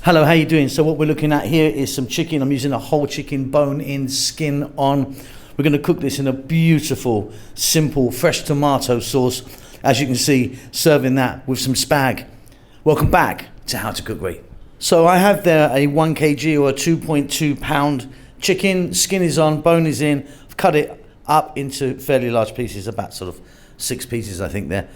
Hello, how you doing? So what we're looking at here is some chicken. I'm using a whole chicken, bone in, skin on. We're going to cook this in a beautiful, simple, fresh tomato sauce. As you can see, serving that with some spag. Welcome back to How to Cook Great. So I have there a 1 kg or a 2.2 pound chicken. Skin is on, bone is in. I've cut it up into fairly large pieces, about sort of 6 pieces I think there.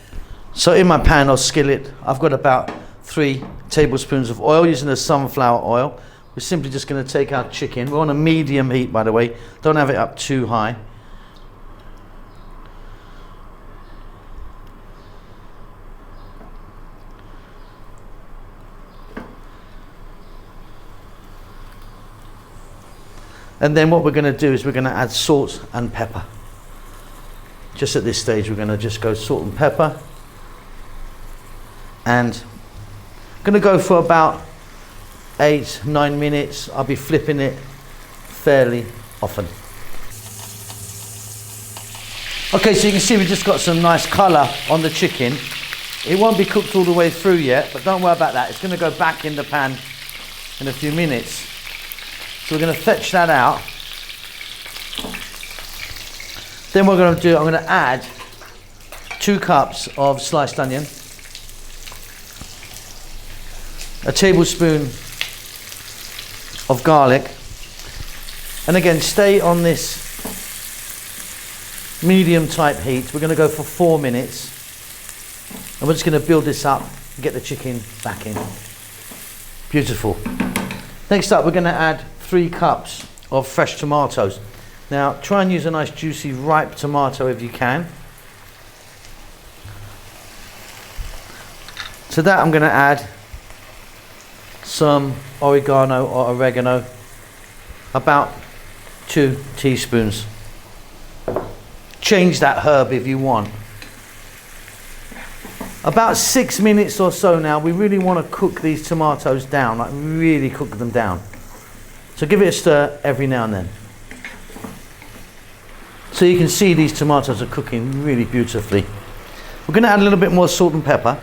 So in my pan or skillet, I've got about 3 tablespoons of oil, using the sunflower oil. We're simply just going to take our chicken. We're on a medium heat, by the way. Don't have it up too high. And then what we're going to do is we're going to add salt and pepper. Just at this stage, we're going to just go salt and pepper. And going to go for about 8-9 minutes. I'll be flipping it fairly often. Okay, so you can see we've just got some nice colour on the chicken. It won't be cooked all the way through yet, but don't worry about that. It's going to go back in the pan in a few minutes. So we're going to fetch that out. Then what we're going to do, I'm going to add 2 cups of sliced onion, a tablespoon of garlic, and again stay on this medium type heat. We're going to go for 4 minutes, and we're just going to build this up and get the chicken back in. Beautiful. Next up, we're going to add 3 cups of fresh tomatoes. Now try and use a nice juicy ripe tomato if you can. To that I'm going to add some oregano or oregano, about 2 teaspoons. Change that herb if you want. About 6 minutes or so now. We really want to cook these tomatoes down, like really cook them down. So give it a stir every now and then. So you can see these tomatoes are cooking really beautifully. We're going to add a little bit more salt and pepper.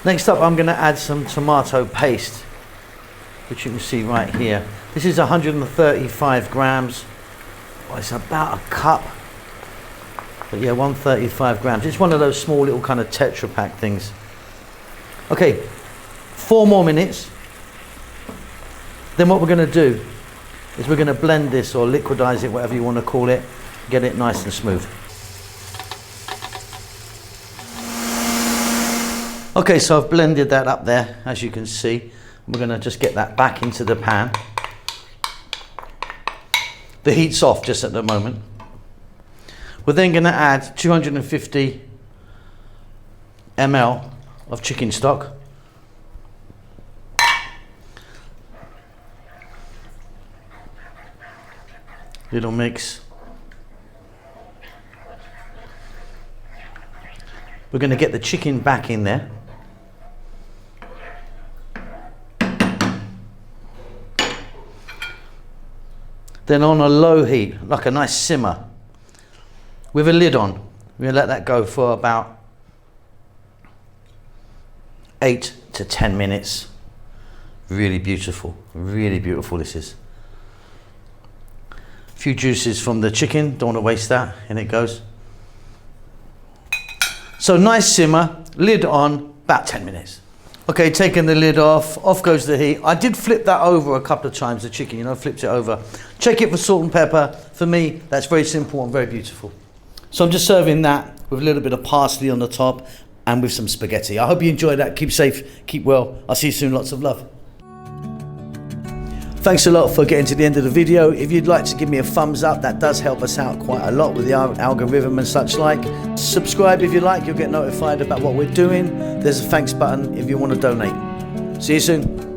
Next up, I'm going to add some tomato paste, which you can see right here. This is 135 grams. Oh, it's about a cup. But yeah, 135 grams. It's one of those small little kind of Tetra Pak things. Okay, 4 more minutes. Then what we're going to do is we're going to blend this or liquidize it, whatever you want to call it, get it nice and smooth. Okay, so I've blended that up there, as you can see. We're going to just get that back into the pan. The heat's off just at the moment. We're then going to add 250 ml of chicken stock. Little mix. We're going to get the chicken back in there. Then on a low heat, like a nice simmer, with a lid on, we're going to let that go for about 8 to 10 minutes. Really beautiful this is. A few juices from the chicken, don't want to waste that, in it goes. So nice simmer, lid on, about 10 minutes. Okay, taking the lid off goes the heat. I did flip that over a couple of times, the chicken, you know, flipped it over. Check it for salt and pepper. For me, that's very simple and very beautiful. So I'm just serving that with a little bit of parsley on the top and with some spaghetti. I hope you enjoyed that. Keep safe, keep well. I'll see you soon, lots of love. Thanks a lot for getting to the end of the video. If you'd like to give me a thumbs up, that does help us out quite a lot with the algorithm and such like. Subscribe if you like, you'll get notified about what we're doing. There's a thanks button if you want to donate. See you soon.